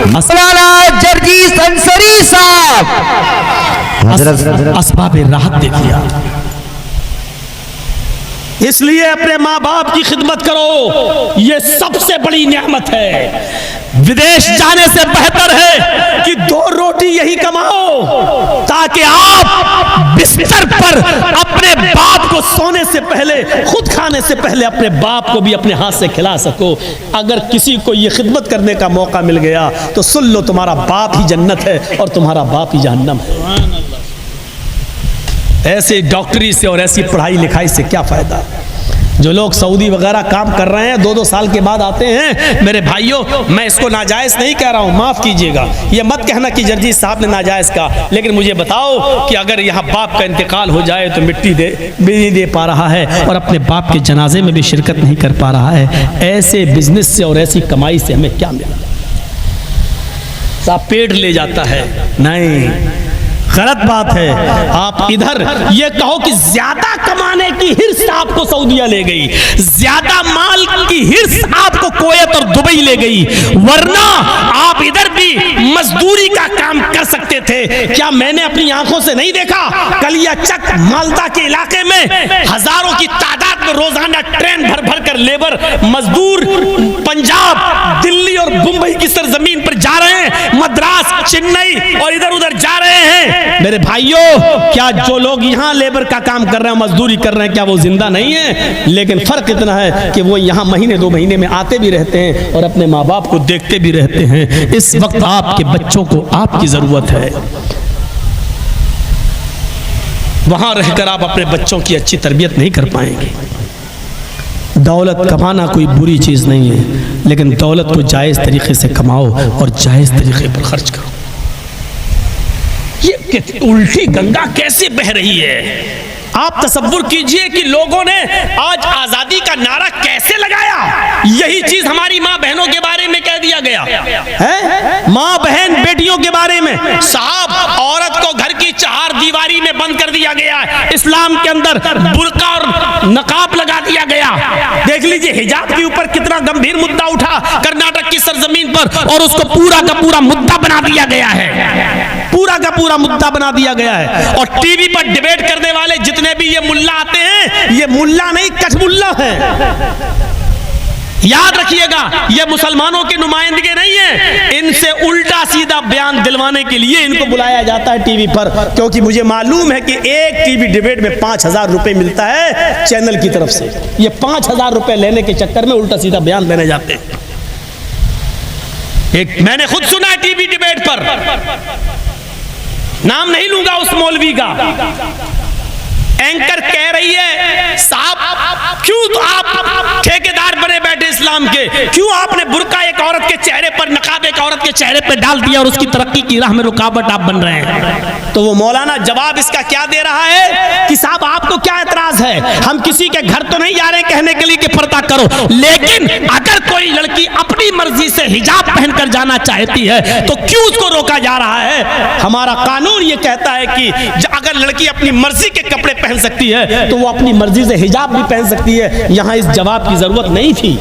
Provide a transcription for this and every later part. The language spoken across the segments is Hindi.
मौलाना जर्जीस अंसारी साहब असबाब राहत देखिए। इसलिए अपने माँ बाप की खिदमत करो, ये सबसे बड़ी नेमत है। विदेश जाने से बेहतर है कि 2 रोटी यही कमाओ ताकि आप बिस्तर पर अपने बाप को सोने से पहले, खुद खाने से पहले अपने बाप को भी अपने हाथ से खिला सको। अगर किसी को ये खिदमत करने का मौका मिल गया तो सुन लो, तुम्हारा बाप ही जन्नत है और तुम्हारा बाप ही जहन्नम है। ऐसे डॉक्टरी से और ऐसी पढ़ाई लिखाई से क्या फायदा। जो लोग सऊदी वगैरह काम कर रहे हैं 2-2 साल के बाद आते हैं, मेरे भाइयों मैं इसको नाजायज़ नहीं कह रहा हूँ, माफ़ कीजिएगा, ये मत कहना कि जर्जीस साहब ने नाजायज़ कहा, लेकिन मुझे बताओ कि अगर यहाँ बाप का इंतकाल हो जाए तो मिट्टी भी नहीं दे पा रहा है और अपने बाप के जनाजे में भी शिरकत नहीं कर पा रहा है। ऐसे बिजनेस से और ऐसी कमाई से हमें क्या मिला। साहब पेट ले जाता है, नहीं, गलत बात है। आप इधर ये कहो कि ज्यादा कमाने की हिर्स आपको सऊदीया ले गई, ज्यादा माल की हिर्स आपको कुवैत और दुबई ले गई, वरना आप इधर भी मजदूरी का काम कर सकते थे। क्या मैंने अपनी आंखों से नहीं देखा? कलियाचक मालदा के इलाके में हजारों की तादाद में रोजाना ट्रेन भर भर कर लेबर मजदूर पंजाब, दिल्ली और मुंबई की सरजमीन पर जा रहे हैं, मद्रास, चेन्नई और इधर उधर जा रहे हैं। मेरे भाइयों, क्या जो लोग यहाँ लेबर का काम कर रहे हैं, मजदूरी कर रहे हैं, क्या वो जिंदा नहीं है? लेकिन फर्क इतना है कि वो यहाँ महीने 2 महीने में आते भी रहते हैं और अपने माँ बाप को देखते भी रहते हैं। इस वक्त आपके बच्चों को आपकी जरूरत है। वहां रहकर आप अपने बच्चों की अच्छी तरबियत नहीं कर पाएंगे। दौलत कमाना कोई बुरी चीज नहीं है, लेकिन दौलत को जायज तरीके से कमाओ और जायज तरीके पर खर्च करो। ये उल्टी गंगा कैसे बह रही है? आप तसव्वुर कीजिए कि लोगों ने आज आजादी का नारा कैसे लगाया। यही चीज हमारी माँ बहनों के बारे में कह दिया गया है, माँ बहन बेटियों के बारे में। साहब, औरत को घर की 4 दीवारी में बंद कर दिया गया है। इस्लाम के अंदर बुर्का और नकाब लगा दिया गया। देख लीजिए हिजाब के ऊपर कितना गंभीर मुद्दा उठा कर्नाटक की सरजमीन पर, और उसको पूरा का पूरा मुद्दा बना दिया गया है, पूरा का पूरा मुद्दा बना दिया गया है। और टीवी पर डिबेट करने वाले जितने भी ये मुल्ला आते हैं, ये मुल्ला नहीं कठमुल्ला है। याद रखिएगा, ये मुसलमानों के नुमाइंदगे नहीं है। इनसे उल्टा सीधा बयान दिलवाने के लिए इनको बुलाया जाता है टीवी पर, क्योंकि मुझे मालूम है कि एक टीवी डिबेट में 5000 रुपए मिलता है चैनल की तरफ से। ये 5000 रुपए लेने के चक्कर में उल्टा सीधा बयान देने जाते हैं। एक मैंने खुद सुना है टीवी डिबेट पर, नाम नहीं लूंगा उस मौलवी का, एंकर कह रही है साहब क्यों तो आप ठेकेदार बने बैठे इस्लाम के, क्यों आपने बुर्का एक औरत के चेहरे पर, नकाब एक औरत के चेहरे पर डाल दिया और उसकी तरक्की की राह में रुकावट आप बन रहे हैं। तो वो मौलाना जवाब इसका क्या दे रहा है कि साहब आपको क्या एतराज है, हम किसी के घर तो नहीं जा रहे कहने के लिए कि पर्दा करो, लेकिन अगर कोई लड़की अपनी मर्जी से हिजाब पहनकर जाना चाहती है तो क्यों उसको रोका जा रहा है? हमारा कानून ये कहता है कि अगर लड़की अपनी मर्जी के कपड़े पहन सकती है तो वो अपनी मर्जी से हिजाब भी पहन सकती है। यहां इस जवाब की जरूरत नहीं थी।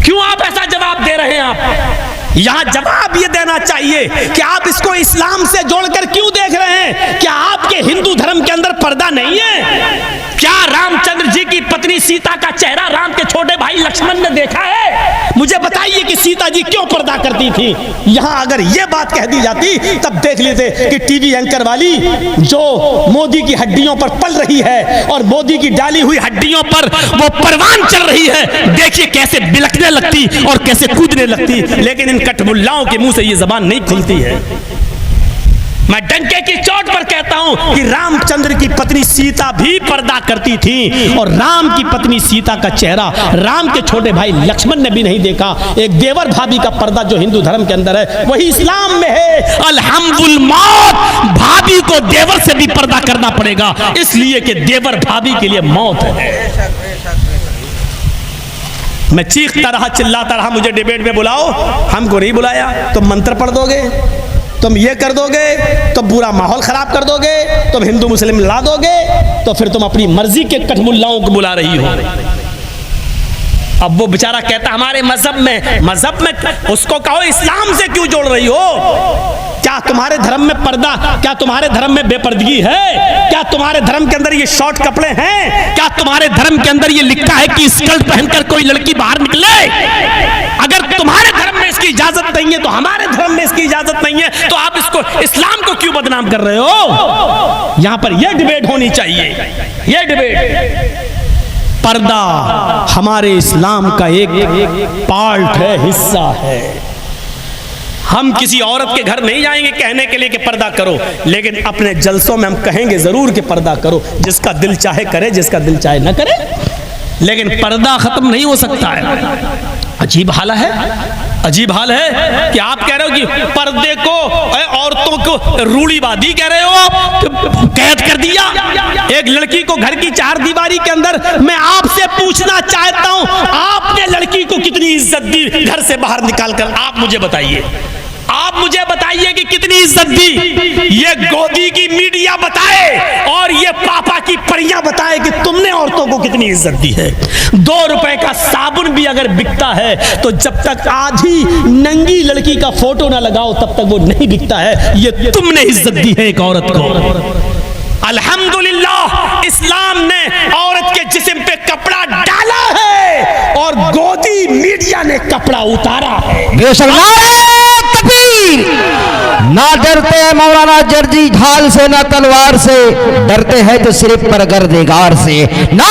क्यों आप ऐसा जवाब दे रहे हैं? आप यहां जवाब ये देना चाहिए कि आप इसको इस्लाम से जोड़कर क्यों देख रहे हैं? क्या आपके हिंदू धर्म के अंदर पर्दा नहीं है? क्या रामचंद्र जी की पत्नी सीता का चेहरा राम के छोटे भाई लक्ष्मण ने देखा है? मुझे बताइए कि सीता जी क्यों पर्दा करती थी। यहां अगर यह बात कह दी जाती तब देख लेते कि टीवी एंकर वाली जो मोदी की हड्डियों पर पल रही है और मोदी की डाली हुई हड्डियों पर वो परवान चल रही है, देखिए कैसे बिलखने लगती और कैसे कूदने लगती। लेकिन इन कठमुल्लाओं के मुंह से ये जबान नहीं खुलती है। मैं डंके की चोट पर कहता हूं कि रामचंद्र की पत्नी सीता भी पर्दा करती थी और राम की पत्नी सीता का चेहरा राम के छोटे भाई लक्ष्मण ने भी नहीं देखा। एक देवर भाभी का पर्दा जो हिंदू धर्म के अंदर है वही इस्लाम में है। अलहम्दुल मौत, भाभी को देवर से भी पर्दा करना पड़ेगा, इसलिए कि देवर भाभी के लिए मौत है। मैं चीखता रहा, चिल्लाता रहा, मुझे डिबेट में बुलाओ, हमको नहीं बुलाया। तुम मंत्र पढ़ दोगे, तुम ये कर दोगे, तुम पूरा माहौल खराब कर दोगे, तुम हिंदू मुस्लिम ला दोगे, तो फिर तुम अपनी मर्जी के कठमुल्लाओं को बुला रही हो। अब वो बेचारा कहता हमारे मजहब में, उसको कहो इस्लाम से क्यों जोड़ रही हो? क्या तुम्हारे धर्म में पर्दा, क्या तुम्हारे धर्म में बेपर्दगी है? क्या तुम्हारे धर्म के अंदर ये शॉर्ट कपड़े हैं? क्या तुम्हारे धर्म के अंदर ये लिखा है कि स्कर्ट पहनकर कोई लड़की बाहर निकले? अगर तुम्हारे धर्म में इसकी इजाजत नहीं है तो हमारे धर्म में इसकी इजाजत नहीं है, तो आप इसको इस्लाम को क्यों बदनाम कर रहे हो? यहां पर यह डिबेट होनी चाहिए, यह डिबेट। पर्दा हमारे इस्लाम का एक पार्ट है, हिस्सा है। हम किसी औरत के घर नहीं जाएंगे कहने के लिए कि पर्दा करो, लेकिन अपने जलसों में हम कहेंगे जरूर कि पर्दा करो। जिसका दिल चाहे करे, जिसका दिल चाहे न करे, लेकिन पर्दा खत्म नहीं हो सकता है। अजीब हाल है, अजीब हाल है कि आप कह रहे हो कि पर्दे को, औरतों को रूढ़िवादी कह रहे हो, कैद कर दिया एक लड़की को घर की चार दीवारी के अंदर। मैं आपसे पूछना चाहता हूं, आपने लड़की को कितनी इज्जत दी घर से बाहर निकालकर? आप मुझे बताइए, आप मुझे बताइए कि कितनी इज्जत दी? ये गोदी की मीडिया बताए और ये पापा की परियां बताए कि तुमने औरतों को कितनी इज्जत दी है। 2 रुपए का साबुन भी अगर बिकता है तो जब तक आधी नंगी लड़की का फोटो ना लगाओ तब तक वो नहीं बिकता है। ये तुमने इज्जत दी है एक औरत को। अल्हम्दुलिल्लाह इस्लाम ने औरत के जिस्म पे कपड़ा डाला है और गोदी मीडिया ने कपड़ा उतारा है। ना डरते हैं मौलाना जर्जी ढाल से, ना तलवार से, डरते हैं तो सिर्फ परवरदिगार से। ना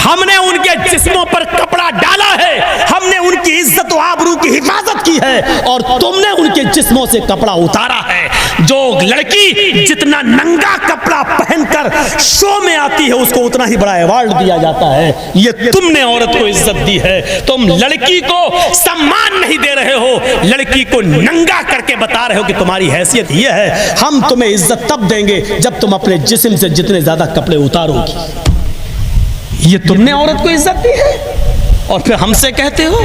हमने उनके जिस्मों पर कपड़ा डाला है, हमने उनकी इज्जत और आबरू की हिफाजत की है, और तुमने उनके जिस्मों से कपड़ा उतारा है। जो लड़की जितना नंगा कपड़ा पहनकर शो में आती है उसको उतना ही बड़ा अवार्ड दिया जाता है। ये तुमने औरत को इज्जत दी है। तुम लड़की को सम्मान नहीं दे रहे हो, लड़की को नंगा करके बता रहे हो कि तुम्हारी हैसियत ये है। हम तुम्हें इज्जत तब देंगे जब तुम अपने जिस्म से जितने ज्यादा कपड़े उतारोगी। ये तुमने औरत को इज्जत दी है और फिर हमसे कहते हो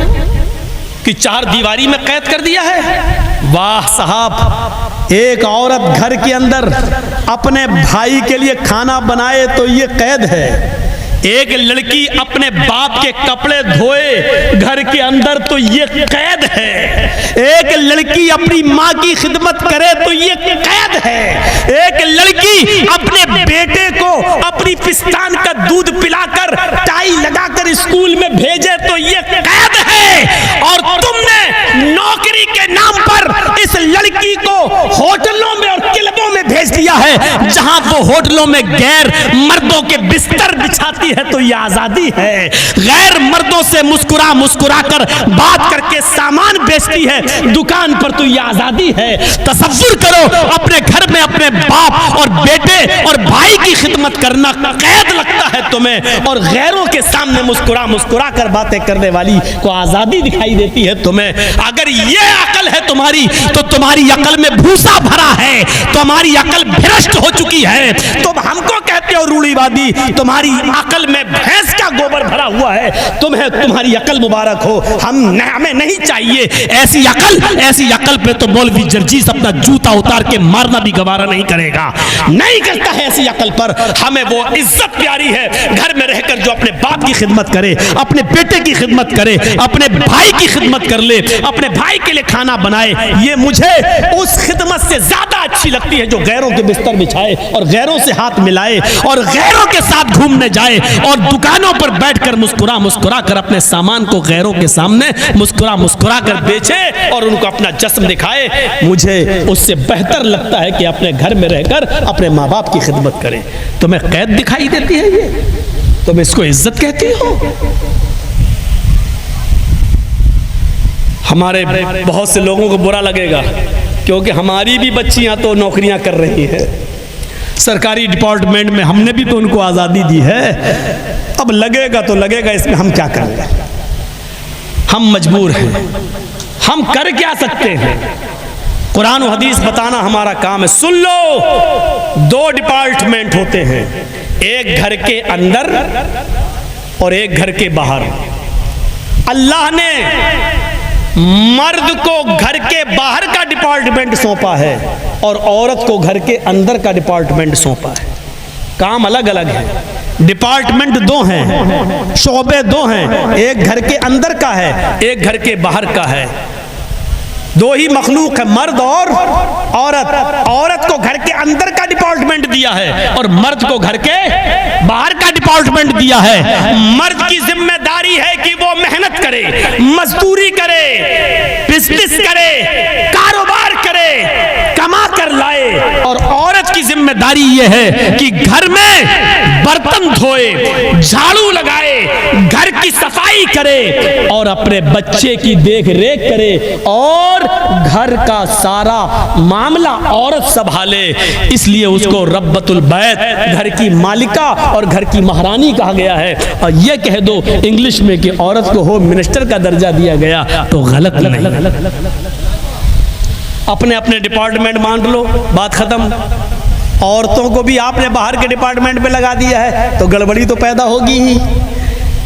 कि चार दीवारी में कैद कर दिया है। वाह साहब, एक औरत घर के अंदर अपने भाई के लिए खाना बनाए तो ये कैद है। एक लड़की अपने बाप के कपड़े धोए घर के अंदर तो ये कैद है। एक लड़की अपनी माँ की खिदमत करे तो ये कैद है। एक लड़की अपने बेटे को अपनी पिस्तान का दूध पिलाकर टाई लगाकर स्कूल में भेजे तो ये कैद है। और तुमने नौकरी के नाम पर इस लड़की को होटलों में और क्लबों में भेज दिया है, जहां वो होटलों में गैर मर्दों के बिस्तर बिछाती है तो ये आजादी है। गैर मर्दों से मुस्कुरा मुस्कुरा कर बात करके सामान बेचती है दुकान पर तो ये आजादी है। तसव्वुर करो, अपने घर में अपने बाप और बेटे और भाई की खिदमत करना कैद लगता है तुम्हें, और गैरों के सामने मुस्कुरा मुस्कुरा कर बातें करने वाली को आजादी दिखाई देती है तुम्हें। अगर ये अकल है तुम्हारी तो तुम्हारी अकल में भूसा भरा है, तुम्हारी अकल भ्रष्ट हो चुकी है। तुम हमको कहते हो रूढ़िवादी, तुम्हारी अकल में भैंस का गोबर भरा हुआ है। तुम्हें तुम्हारी अकल मुबारक हो, हमें नहीं चाहिए ऐसी अकल। ऐसी अकल पे तो मौलवी जर्जीस अपना जूता उतार के मारना भी गवारा नहीं करेगा, नहीं करता है ऐसी अकल पर। हमें वो इज्जत प्यारी है घर में रहकर जो अपने बाप की खिदमत करे, अपने बेटे की खिदमत करे, अपने भाई की खिदमत कर ले, अपने भाई के लिए खाना बनाए। ये मुझे उस खिदमत से ज्यादा अच्छी लगती है जो गैरों के बिस्तर बिछाए और गैरों से हाथ मिलाए और गैरों के साथ घूमने जाए और दुकानों पर बैठकर मुस्कुरा मुस्कुरा कर अपने सामान को गैरों के सामने मुस्कुरा मुस्कुरा कर बेचे और उनको अपना जश्न दिखाए। मुझे उससे बेहतर लगता है कि अपने घर में रहकर अपने माँ बाप की खिदमत करें। तुम्हें कैद दिखाई देती है ये? तुम इसको इज्जत कहती हो? हमारे बहुत से लोगों को बुरा लगेगा क्योंकि हमारी भी बच्चियां तो नौकरियां कर रही है सरकारी डिपार्टमेंट में, हमने भी तो उनको आज़ादी दी है। अब लगेगा तो लगेगा, इसमें हम क्या करेंगे? हम मजबूर हैं, हम कर क्या सकते हैं? कुरान और हदीस बताना हमारा काम है। सुन लो, 2 डिपार्टमेंट होते हैं, एक घर के अंदर और एक घर के बाहर। अल्लाह ने मर्द को घर के बाहर का डिपार्टमेंट सौंपा है और औरत को घर के अंदर का डिपार्टमेंट सौंपा है। काम अलग अलग है। डिपार्टमेंट दो हैं, शोबे दो हैं, एक घर के अंदर का है, एक घर के बाहर का है। दो ही मखलूक है, मर्द और औरत। औरत को घर के अंदर का डिपार्टमेंट दिया है और मर्द को घर के बाहर का डिपार्टमेंट दिया है। मर्द की जिम्मेदारी है कि वो मेहनत करे, मजदूरी करे, बिजनेस करे, कारोबार करे, कमा कर लाए। और औरत की जिम्मेदारी यह है कि घर में बर्तन धोए, झाड़ू लगाए, घर की सफाई करे और अपने बच्चे की देख रेख करे और घर का सारा मामला औरत संभाले। इसलिए उसको रब्बतुल बैत, घर की मालिका और घर की महारानी कहा गया है। और यह कह दो इंग्लिश में कि औरत को होम मिनिस्टर का दर्जा दिया गया तो गलत नहीं। अपने अपने डिपार्टमेंट बांट लो, बात खत्म। औरतों को भी आपने बाहर के डिपार्टमेंट पे लगा दिया है तो गड़बड़ी तो पैदा होगी ही,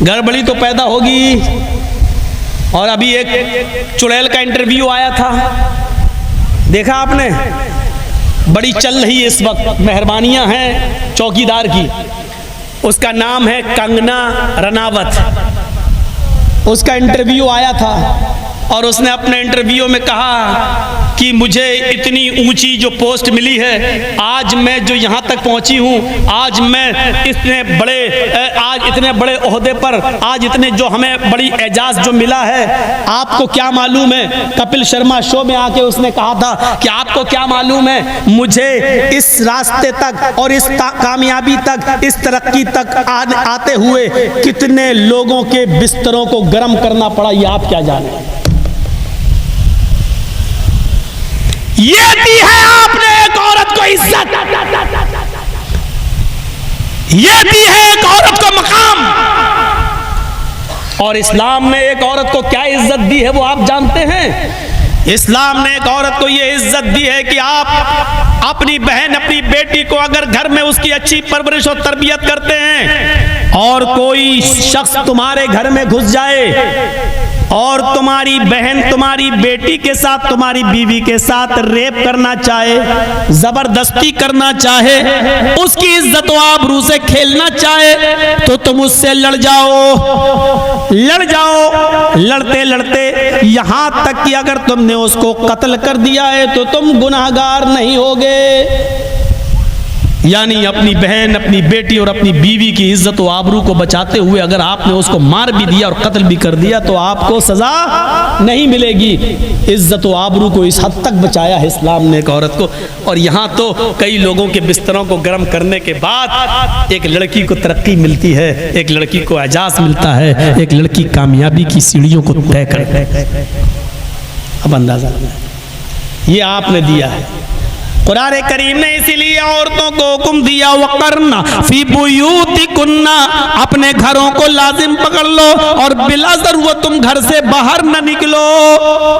गड़बड़ी तो पैदा होगी। और अभी एक चुड़ैल का इंटरव्यू आया था, देखा आपने? बड़ी चल रही है इस वक्त, मेहरबानियां हैं चौकीदार की। उसका नाम है कंगना रनावत। उसका इंटरव्यू आया था और उसने अपने इंटरव्यू में कहा कि मुझे इतनी ऊंची जो पोस्ट मिली है, आज मैं जो यहाँ तक पहुँची हूँ, आज मैं इतने बड़े ओहदे पर, आज इतने जो हमें बड़ी एजाज जो मिला है, आपको क्या मालूम है? कपिल शर्मा शो में आके उसने कहा था कि आपको क्या मालूम है, मुझे इस रास्ते तक और इस कामयाबी तक, इस तरक्की तक आते हुए कितने लोगों के बिस्तरों को गर्म करना पड़ा, ये आप क्या जाने। ये दी है आपने एक औरत को इज्जत, ये दी है एक औरत को मकाम। और इस्लाम ने एक औरत को क्या इज्जत दी है वो आप जानते हैं? इस्लाम ने एक औरत को ये इज्जत दी है कि आप अपनी बहन, अपनी बेटी को अगर घर में उसकी अच्छी परवरिश और तरबियत करते हैं और कोई शख्स तुम्हारे घर में घुस जाए और तुम्हारी बहन तुम्हारी बेटी के साथ, तुम्हारी बीवी के साथ रेप करना चाहे, जबरदस्ती करना चाहे, उसकी इज्जत व आबरू से खेलना चाहे, तो तुम उससे लड़ जाओ, लड़ जाओ। लड़ते लड़ते यहां तक कि अगर तुमने उसको कत्ल कर दिया है तो तुम गुनाहगार नहीं होगे। यानी अपनी बहन, अपनी बेटी और अपनी बीवी की इज्जत व आबरू को बचाते हुए अगर आपने उसको मार भी दिया और कत्ल भी कर दिया तो आपको सजा नहीं मिलेगी। इज्जत व आबरू को इस हद तक बचाया है इस्लाम ने एक औरत को। और यहाँ तो कई लोगों के बिस्तरों को गर्म करने के बाद एक लड़की को तरक्की मिलती है, एक लड़की को एजाज मिलता है, एक लड़की कामयाबी की सीढ़ियों को तय कर। अब अंदाजा ये आपने दिया है। कुरान करीम ने इसीलिए औरतों को हुक्म दिया, वक़रना फी बुयूतिकुन्ना, अपने घरों को लाजिम पकड़ लो और बिला ज़रूरत तुम घर से बाहर न निकलो।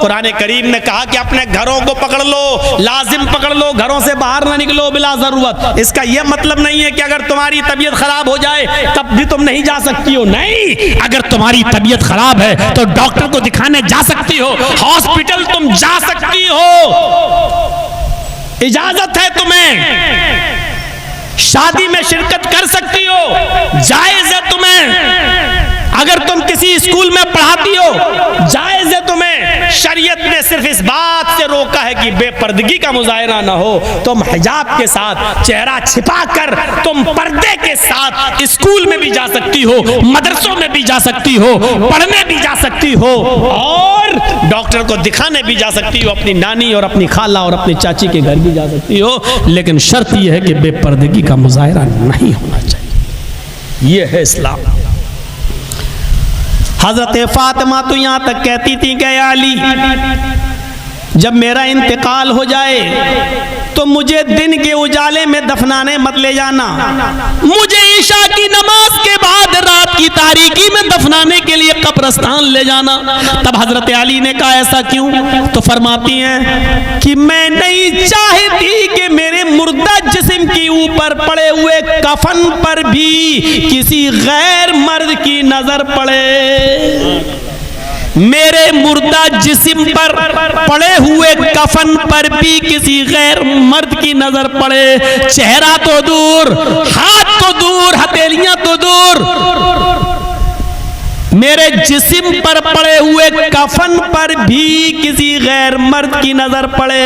कुरान करीम ने कहा कि अपने घरों को पकड़ लो, लाजिम पकड़ लो, घरों से बाहर न निकलो बिला ज़रूरत। इसका यह मतलब नहीं है कि अगर तुम्हारी तबीयत खराब हो जाए तब भी तुम नहीं जा सकती हो, नहीं। अगर तुम्हारी तबीयत खराब है तो डॉक्टर को दिखाने जा सकती हो, हॉस्पिटल तुम जा सकती हो, इजाजत है तुम्हें। शादी में शिरकत कर सकती हो, जायज है तुम्हें। अगर तुम किसी स्कूल में पढ़ाती हो, जायज है तुम्हें। शरीयत ने सिर्फ इस बात से रोका है कि बेपर्दगी का मुजाहरा ना हो। तुम हिजाब के साथ, चेहरा छिपा कर, तुम पर्दे के साथ स्कूल में भी जा सकती हो, मदरसों में भी जा सकती हो, पढ़ने भी जा सकती हो और डॉक्टर को दिखाने भी जा सकती हो, अपनी नानी और अपनी खाला और अपनी चाची के घर भी जा सकती हो। लेकिन शर्त यह है कि बेपर्दगी का मुजाहरा नहीं होना चाहिए। यह है इस्लाम। हजरत फातिमा तो यहां तक कहती थी कि अली, जब मेरा इंतकाल हो जाए तो मुझे दिन के उजाले में दफनाने मत ले जाना, मुझे ईशा की नमाज के बाद रात की तारीकी में दफनाने के लिए कब्रिस्तान ले जाना। तब हजरत अली ने कहा ऐसा क्यों? तो फरमाती हैं कि मैं नहीं चाहती कि मेरे मुर्दा जिस्म के ऊपर पड़े हुए कफन पर भी किसी गैर मर्द की नजर पड़े। मेरे मुर्दा जिस्म पर पड़े हुए कफन पर भी किसी गैर मर्द की नजर पड़े, चेहरा तो दूर, हाथ तो दूर, हथेलियां तो दूर, मेरे जिस्म पर पड़े हुए कफन पर भी किसी गैर मर्द की नजर पड़े,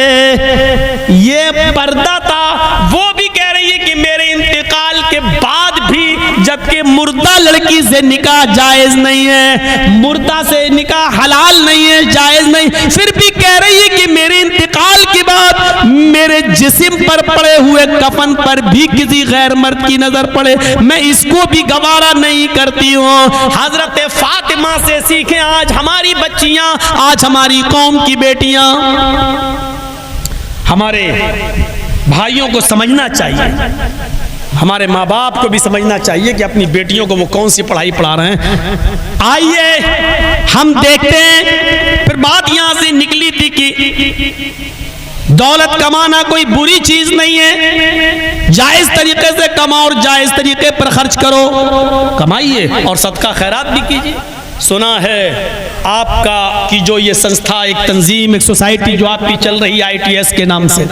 ये पर्दा था। वो भी कह रही है कि मेरे इंतकाल के बाद भी, जबकि मुर्दा लड़की से निकाह जायज नहीं है, मुर्दा से निकाह हलाल नहीं है, जायज नहीं, फिर भी कह रही है कि मेरे इंतकाल के बाद मेरे जिस्म पर पड़े हुए कफन पर भी किसी गैर मर्द की नजर पड़े, मैं इसको भी गवारा नहीं करती हूँ। हजरत फातिमा से सीखें आज हमारी बच्चियां, आज हमारी कौम की बेटियां। हमारे भाइयों को समझना चाहिए, हमारे माँ बाप को भी समझना चाहिए कि अपनी बेटियों को वो कौन सी पढ़ाई पढ़ा रहे हैं। आइए हम देखते हैं। फिर बात यहां से निकली थी कि दौलत कमाना कोई बुरी चीज नहीं है, जायज तरीके से कमाओ और जायज तरीके पर खर्च करो, कमाइए और सदका खैरात भी कीजिए। सुना है आपका कि जो ये संस्था, एक तंजीम, एक सोसाइटी जो आपकी चल रही है ITS के नाम से,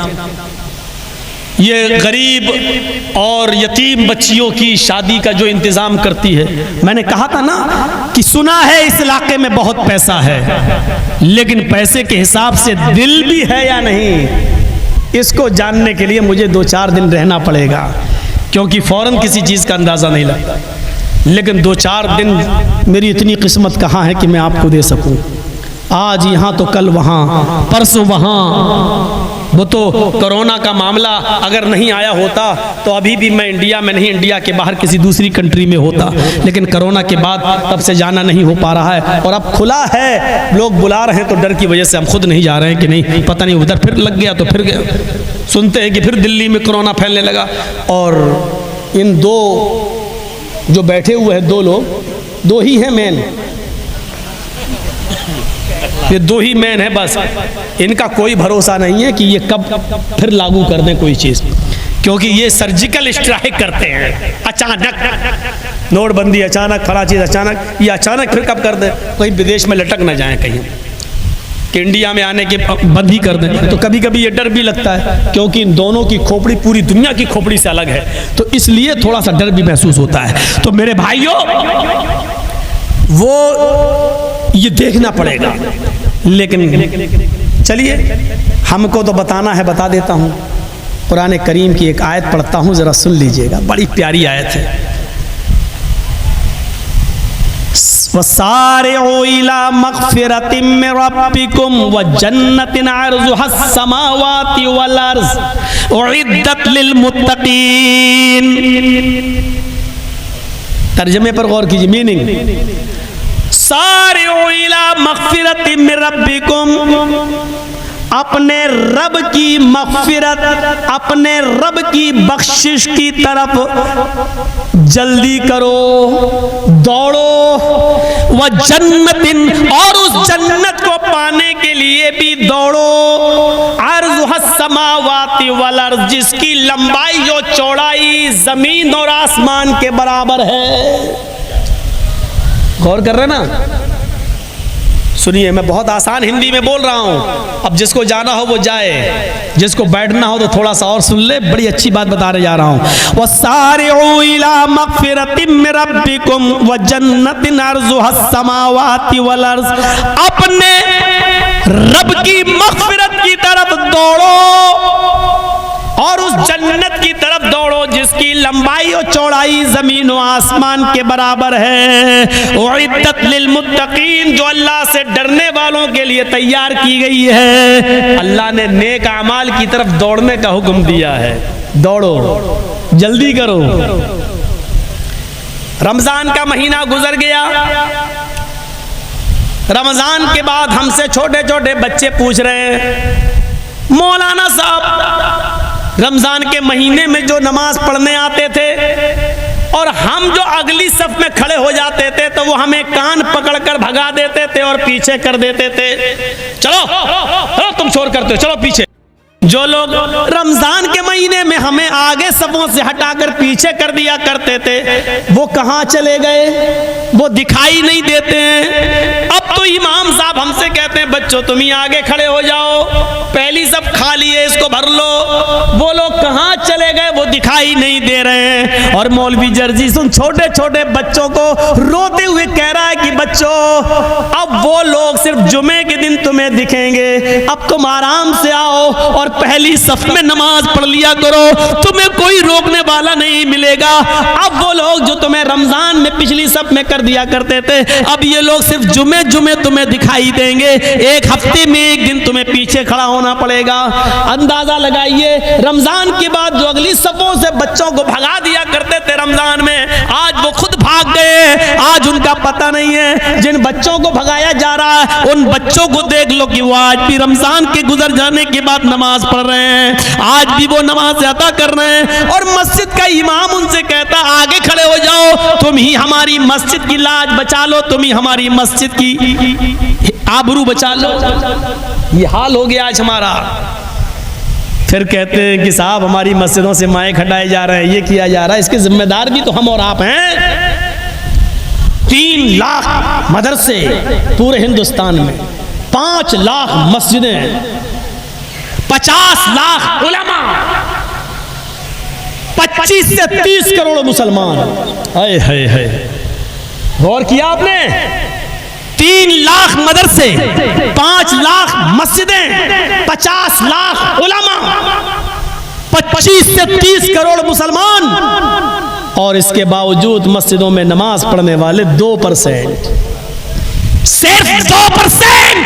ये गरीब और यतीम बच्चियों की शादी का जो इंतज़ाम करती है। मैंने कहा था ना कि सुना है इस इलाके में बहुत पैसा है, लेकिन पैसे के हिसाब से दिल भी है या नहीं, इसको जानने के लिए मुझे 2-4 दिन रहना पड़ेगा, क्योंकि फ़ौरन किसी चीज़ का अंदाज़ा नहीं लगता। लेकिन 2-4 दिन मेरी इतनी किस्मत कहाँ है कि मैं आपको दे सकूँ। आज यहाँ तो कल वहाँ, परसों वहाँ। वो तो कोरोना का मामला अगर नहीं आया होता तो अभी भी मैं इंडिया में नहीं, इंडिया के बाहर किसी दूसरी कंट्री में होता, लेकिन कोरोना के बाद तब से जाना नहीं हो पा रहा है। और अब खुला है, लोग बुला रहे हैं तो डर की वजह से हम खुद नहीं जा रहे हैं कि नहीं पता नहीं उधर फिर लग गया तो फिर गया। सुनते हैं कि फिर दिल्ली में कोरोना फैलने लगा। और इन दो जो बैठे हुए हैं, 2 लोग, 2 ही हैं मेन, ये 2 ही मैन है बस। इनका कोई भरोसा नहीं है कि ये कब फिर लागू कर दें कोई चीज़, क्योंकि ये सर्जिकल स्ट्राइक करते हैं अचानक, नोटबंदी अचानक, फला चीज़ अचानक, ये अचानक फिर कब कर दें, कहीं विदेश में लटक ना जाएं कहीं कि इंडिया में आने के बंद ही कर दें। तो कभी कभी ये डर भी लगता है, क्योंकि इन दोनों की खोपड़ी पूरी दुनिया की खोपड़ी से अलग है, तो इसलिए थोड़ा सा डर भी महसूस होता है। तो मेरे भाइयों, वो ये देखना पड़ेगा। लेकिन चलिए, हमको तो बताना है, बता देता हूँ। कुरान करीम की एक आयत पढ़ता हूँ, ज़रा सुन लीजिएगा, बड़ी प्यारी आयत है। वसारिउ इला मग़फ़िरतिम मिन रब्बिकुम व जन्नतिन अर्ज़ुहस समावाति वल अर्ज़ उइद्दत लिल मुत्तक़ीन। तर्जमे पर गौर कीजिए, मीनिंग, सारिउ इला मग़फ़िरतिम मिन रब्बिकुम, अपने रब की मग़फ़िरत, अपने रब की बख्शिश की तरफ जल्दी करो, दौड़ो। व जन्नतिन, और उस जन्नत को पाने के लिए भी दौड़ो। अर्ज़ुहस समावाति वल अर्ज़, जिसकी लंबाई और चौड़ाई जमीन और आसमान के बराबर है। गौर कर रहे ना? सुनिए, मैं बहुत आसान हिंदी में बोल रहा हूँ, अब जिसको जाना हो वो जाए, जिसको बैठना हो तो थोड़ा सा और सुन ले, बड़ी अच्छी बात बताने जा रहा हूँ। वसारिउ इला मग़फ़िरतिम मिन रब्बिकुम व जन्नतिन अर्ज़ुहस समावाति वल अर्ज़, अपने रब की मग़फ़िरत की तरफ दौड़ो और उस जन्नत की तरफ दौड़ो जिसकी लंबाई और चौड़ाई जमीन और आसमान के बराबर है। उइद्दत लिल मुत्तकीन, जो अल्लाह से डरने वालों के लिए तैयार की गई है। अल्लाह ने नेक अमाल की तरफ दौड़ने का हुक्म दिया है, दौड़ो, जल्दी करो। रमजान का महीना गुजर गया। रमजान के बाद हमसे छोटे छोटे बच्चे पूछ रहे हैं, मौलाना साहब, रमजान के महीने में जो नमाज पढ़ने आते थे और हम जो अगली सफ में खड़े हो जाते थे तो वो हमें कान पकड़कर भगा देते थे और पीछे कर देते थे। चलो तुम शोर करते हो, चलो पीछे। जो लोग रमजान के महीने में हमें आगे सबों से हटाकर पीछे कर दिया करते थे, वो कहाँ चले गए? वो दिखाई नहीं देते हैं। अब तो इमाम साहब हमसे कहते हैं, बच्चों तुम ही आगे खड़े हो जाओ, पहली सब खाली है, इसको भर लो। वो लोग कहाँ चले गए? वो दिखाई नहीं दे रहे हैं। और मौलवी जर्जी सुन छोटे छोटे बच्चों को रोते हुए कह रहा है कि बच्चों अब वो लोग सिर्फ जुमे के दिन तुम्हें दिखेंगे, अब तुम आराम से आओ और पहली सफ में नमाज पढ़ लिया करो, तुम्हें कोई रोकने वाला नहीं मिलेगा। अब वो लोग जो तुम्हें रमजान में पिछली सफ में कर दिया करते थे, अब ये लोग सिर्फ जुमे जुमे तुम्हें दिखाई देंगे, एक हफ्ते में एक दिन तुम्हें पीछे खड़ा होना पड़ेगा। अंदाजा लगाइए, रमजान के बाद जो अगली सफों से बच्चों को भगा दिया करते थे रमजान में, आज वो खुद भाग गए, आज उनका पता नहीं है। जिन बच्चों को भगाया जा रहा है उन बच्चों को देख लो कि वो आज भी रमजान के गुजर जाने के बाद नमाज पढ़ रहे हैं, आज भी वो नमाज अदा कर रहे हैं। और मस्जिद का इमाम उनसे कहता आगे खड़े हो जाओ, तुम ही हमारी मस्जिद की लाज बचा लो, तुम ही हमारी मस्जिद की आबरू बचा लो। ये हाल हो गया आज हमारा। फिर कहते हैं कि साहब हमारी मस्जिदों से माइक हटाए जा रहे हैं, ये किया जा रहा है, इसके जिम्मेदार भी तो हम और आप हैं। 3 लाख मदरसे पूरे हिंदुस्तान में, 5 लाख मस्जिदें, 50 लाख उलमा, 25 से 30 करोड़ मुसलमान। हाय हाय हाय, गौर किया आपने? 3 लाख मदरसे, 5 लाख मस्जिदें, 50 लाख उलमा, 25 से 30 करोड़ मुसलमान, और इसके बावजूद मस्जिदों में नमाज पढ़ने वाले 2%, सिर्फ 2%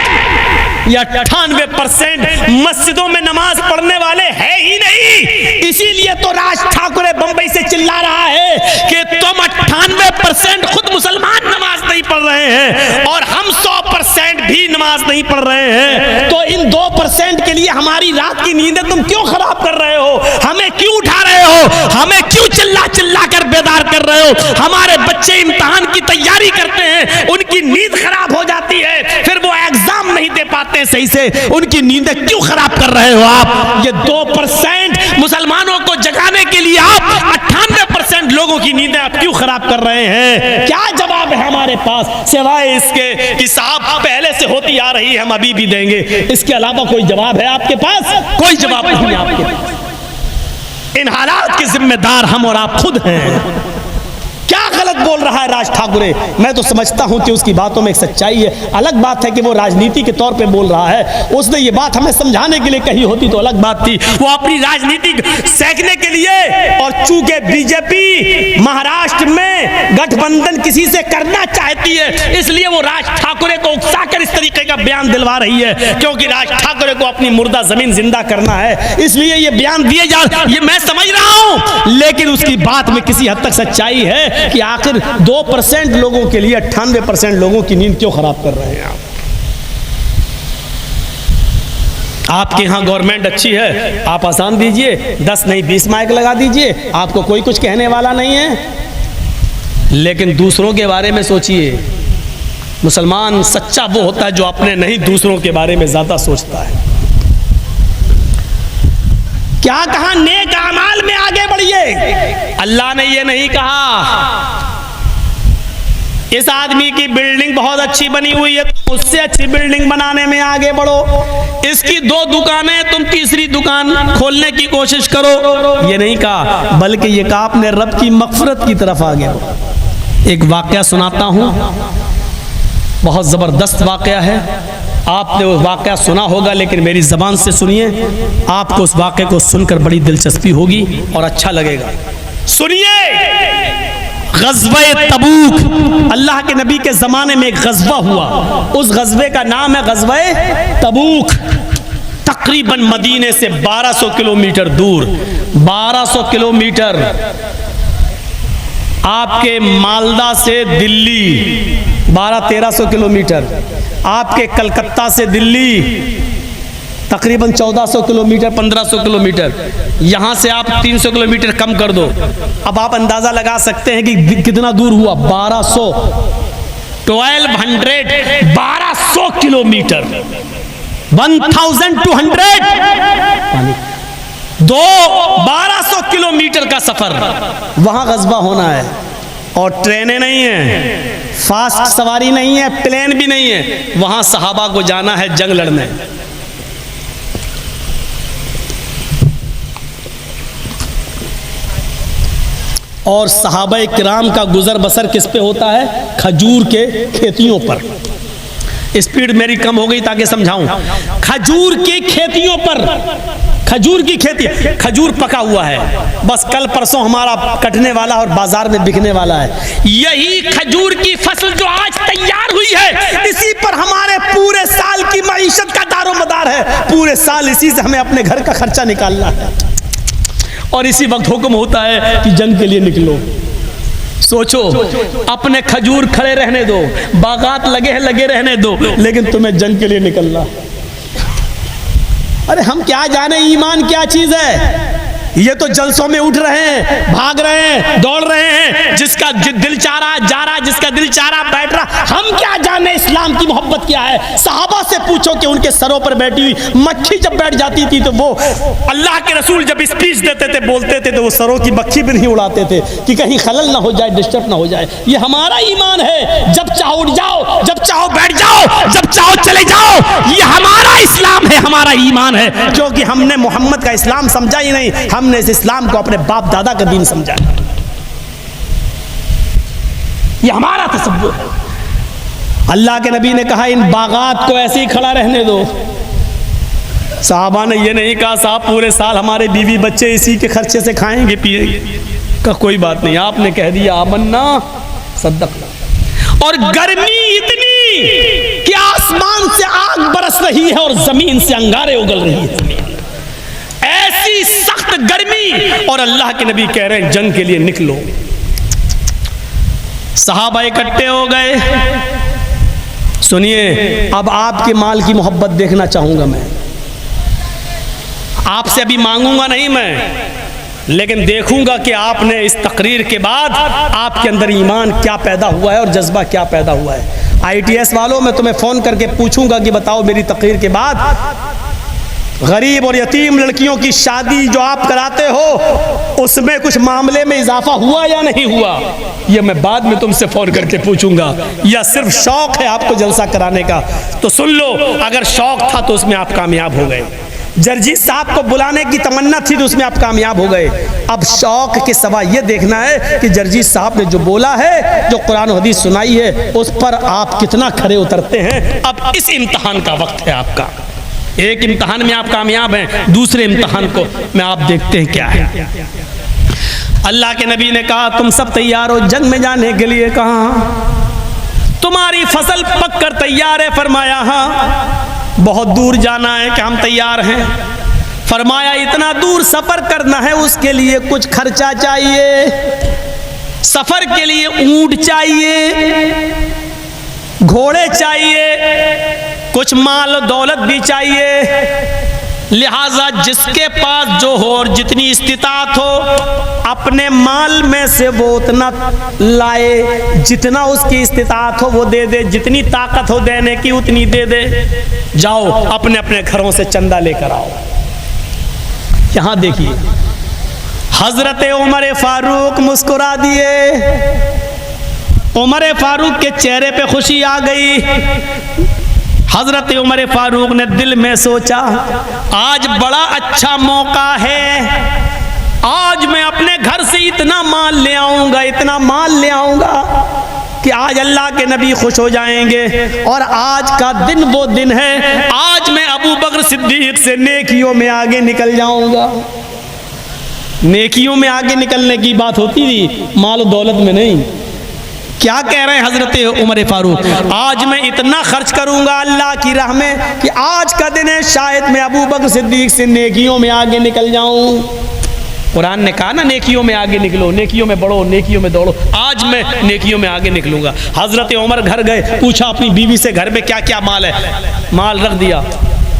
या 98% मस्जिदों में नमाज पढ़ने वाले है ही नहीं। इसीलिए तो राज ठाकुर बंबई से चिल्ला रहा है कि तुम 98% खुद मुसलमान नमाज नहीं पढ़ रहे हैं और हम 100% भी नमाज नहीं पढ़ रहे हैं, तो इन 2% के लिए हमारी रात की नींदें तुम क्यों खराब कर रहे हो? हमें क्यों उठा रहे हो? हमें क्यों चिल्ला चिल्ला कर बेदार कर रहे हो? हमारे बच्चे इम्तिहान की तैयारी करते हैं, उनकी नींद खराब हो जाती है, फिर वो एग्जाम नहीं दे पाते सही से, उनकी नींदें क्यों खराब कर रहे हो आप? ये 2% मुसलमानों को जगाने के लिए आप 98% लोगों की नींदें आप क्यों खराब कर रहे हैं? क्या जवाब है हमारे पास सिवाय इसके कि साहब पहले से होती आ रही है, हम अभी भी देंगे? इसके अलावा कोई जवाब है आपके पास? कोई जवाब नहीं आपके पास। इन हालात के जिम्मेदार हम और आप खुद हैं। क्या गलत बोल रहा है राज ठाकुरे? मैं तो समझता हूं कि उसकी बातों में एक सच्चाई है। अलग बात है कि वो राजनीति के तौर पे बोल रहा है, उसने ये बात हमें समझाने के लिए कही होती तो अलग बात थी। वो अपनी राजनीति सेकने के लिए, और चूंकि बीजेपी महाराष्ट्र में गठबंधन किसी से करना चाहती है, इसलिए वो राज ठाकुरे को उकसाकर इस तरीके का बयान दिलवा रही है, क्योंकि राज ठाकुरे को अपनी मुर्दा जमीन जिंदा करना है, इसलिए ये बयान दिए जा, ये मैं समझ रहा हूं। लेकिन उसकी बात में किसी हद तक सच्चाई है कि आखिर 2% लोगों के लिए 98% लोगों की नींद क्यों खराब कर रहे हैं आप? आपके यहां गवर्नमेंट अच्छी है, आप आसान दीजिए, 10 नहीं 20 माइक लगा दीजिए, आपको कोई कुछ कहने वाला नहीं है। लेकिन दूसरों के बारे में सोचिए। मुसलमान सच्चा वो होता है जो अपने नहीं दूसरों के बारे में ज्यादा सोचता है। क्या कहा? नेक अमाल में आगे बढ़िए। अल्लाह ने ये नहीं कहा इस आदमी की बिल्डिंग बहुत अच्छी बनी हुई है, तुम उससे अच्छी बिल्डिंग बनाने में आगे बढ़ो, इसकी 2 दुकानें, तुम तीसरी दुकान खोलने की कोशिश करो, ये नहीं कहा। बल्कि ये कहा अपने रब की मग़फ़िरत की तरफ आगे बढ़ो। एक वाकया सुनाता हूं, बहुत जबरदस्त वाकया है। आपने वो वाकया सुना होगा, लेकिन मेरी ज़बान से सुनिए, आपको उस वाकये को सुनकर बड़ी दिलचस्पी होगी और अच्छा लगेगा। सुनिए, ग़ज़वा तबूक, अल्लाह के नबी के ज़माने में एक ग़ज़वा हुआ, उस ग़ज़वे का नाम है ग़ज़वा तबूक। तकरीबन मदीने से 1200 किलोमीटर दूर, 1200 किलोमीटर, आपके मालदा से दिल्ली 1200-1300 किलोमीटर, आपके कलकत्ता से दिल्ली तकरीबन 1400 किलोमीटर, 1500 किलोमीटर, यहाँ से आप 300 किलोमीटर कम कर दो। अब आप अंदाज़ा लगा सकते हैं कि कितना दूर हुआ। 1200 किलोमीटर, 1200 किलोमीटर का सफ़र, वहाँ ग़ज़वा होना है। और ट्रेनें नहीं है, फास्ट सवारी नहीं है, प्लेन भी नहीं है, वहाँ सहाबा को जाना है जंग लड़ने। और सहाबा किराम का गुजर बसर किस पे होता है? खजूर के खेतियों पर। स्पीड मेरी कम हो गई ताकि समझाऊं। खजूर की खेतियों पर, खजूर की खेती, खजूर पका हुआ है, बस कल परसों हमारा कटने वाला और बाजार में बिकने वाला है। यही खजूर की फसल जो आज तैयार हुई है, इसी पर हमारे पूरे साल की मईशत का दारोमदार है। पूरे साल इसी से हमें अपने घर का खर्चा निकालना है। और इसी वक्त हुक्म होता है कि जंग के लिए निकलो। सोचो, अपने खजूर खड़े रहने दो, बागात लगे रहने दो, लेकिन तुम्हें जंग के लिए निकलना। अरे हम क्या जाने ईमान क्या चीज है। ये तो जलसों में उठ रहे हैं, भाग रहे हैं, दौड़ रहे हैं, जिसका दिल चाह रहा जा रहा, जिसका दिल चाह रहा बैठ रहा। हम क्या जाने इस्लाम की मोहब्बत क्या है। सहाबा से पूछो कि उनके सरों पर बैठी हुई मक्खी जब बैठ जाती थी तो वो अल्लाह के रसूल जब स्पीच देते थे, बोलते थे, तो वो सरों की मक्खी भी नहीं उड़ाते थे कि कहीं खलल ना हो जाए, डिस्टर्ब ना हो जाए। ये हमारा ईमान है। जब चाहो उठ जाओ, जब चाहो बैठ जाओ, जब चाहो चले जाओ। ये हमारा इस्लाम है, हमारा ईमान है। क्योंकि हमने मोहम्मद का इस्लाम समझा ही नहीं, हमने इस इस्लाम को अपने बाप दादा का दीन समझा। ये हमारा तसव्वुर है। अल्लाह के नबी ने कहा इन बागात को ऐसे ही खड़ा रहने दो। साहबा ने ये नहीं कहा साहब पूरे साल हमारे बीवी बच्चे इसी के खर्चे से खाएंगे पिएंगे। का कोई बात नहीं, आपने कह दिया आमन्ना सद्दक़ना। और गर्मी इतनी कि आसमान से आग बरस रही है और जमीन से अंगारे उगल रही है। ऐसी सख्त गर्मी, और अल्लाह के नबी कह रहे हैं जंग के लिए निकलो। सहाबा इकट्ठे हो गए। सुनिए, अब आपके माल की मोहब्बत देखना चाहूंगा मैं। आपसे अभी मांगूंगा नहीं मैं, लेकिन देखूंगा कि आपने इस तकरीर के बाद आपके अंदर ईमान क्या पैदा हुआ है और जज्बा क्या पैदा हुआ है। ITS वालों, मैं तुम्हें फोन करके पूछूंगा कि बताओ मेरी तकरीर के बाद गरीब और यतीम लड़कियों की शादी जो आप कराते हो उसमें कुछ मामले में इजाफा हुआ या नहीं हुआ। ये मैं बाद में तुमसे फोन करके पूछूंगा। या सिर्फ शौक है आपको जलसा कराने का? तो सुन लो, अगर शौक था तो उसमें आप कामयाब हो गए। जर्जी साहब को बुलाने की तमन्ना थी तो उसमें आप कामयाब हो गए। अब शौक के सवा ये देखना है कि जर्जी साहब ने जो बोला है, जो कुरान और हदीस सुनाई है, उस पर आप कितना खरे उतरते हैं। अब इस इम्तिहान का वक्त है आपका। एक इम्तिहान में आप कामयाब हैं, दूसरे इम्तिहान को में आप देखते हैं क्या है। अल्लाह के नबी ने कहा तुम सब तैयार हो जंग में जाने के लिए? कहा तुम्हारी फसल पक कर तैयार है? फरमाया हाँ। बहुत दूर जाना है? कि हम तैयार हैं। फरमाया इतना दूर सफर करना है, उसके लिए कुछ खर्चा चाहिए। सफर के लिए ऊंट चाहिए, घोड़े चाहिए, कुछ माल दौलत भी चाहिए। लिहाजा जिसके पास जो हो और जितनी इस्तिताअत हो, अपने माल में से वो उतना लाए, जितना उसकी इस्तिताअत हो वो दे दे, जितनी ताकत हो देने की उतनी दे दे। जाओ अपने अपने घरों से चंदा लेकर आओ। यहां देखिए, हजरत उमर फारूक मुस्कुरा दिए। उमर फारूक के चेहरे पे खुशी आ गई। हजरत उमर फारूक ने दिल में सोचा आज बड़ा अच्छा मौका है, आज मैं अपने घर से इतना माल ले आऊंगा, इतना माल ले आऊंगा कि आज अल्लाह के नबी खुश हो जाएंगे। और आज का दिन वो दिन है, आज मैं अबू बकर सिद्दीक से नेकियों में आगे निकल जाऊंगा। नेकियों में आगे निकलने की बात होती थी, माल दौलत में नहीं। क्या कह रहे हैं हजरत उमर फारूक? आज मैं इतना खर्च करूंगा अल्लाह की राह में कि आज का दिन है, शायद मैं अबू बकर सिद्दीक से नेकियों में आगे निकल जाऊं। कुरान ने कहा ना नेकियों में आगे निकलो, नेकियों में बढ़ो, नेकियों में दौड़ो। आज मैं नेकियों में आगे निकलूंगा। हजरत उमर घर गए, पूछा अपनी बीवी से घर में क्या क्या माल है। माल रख दिया,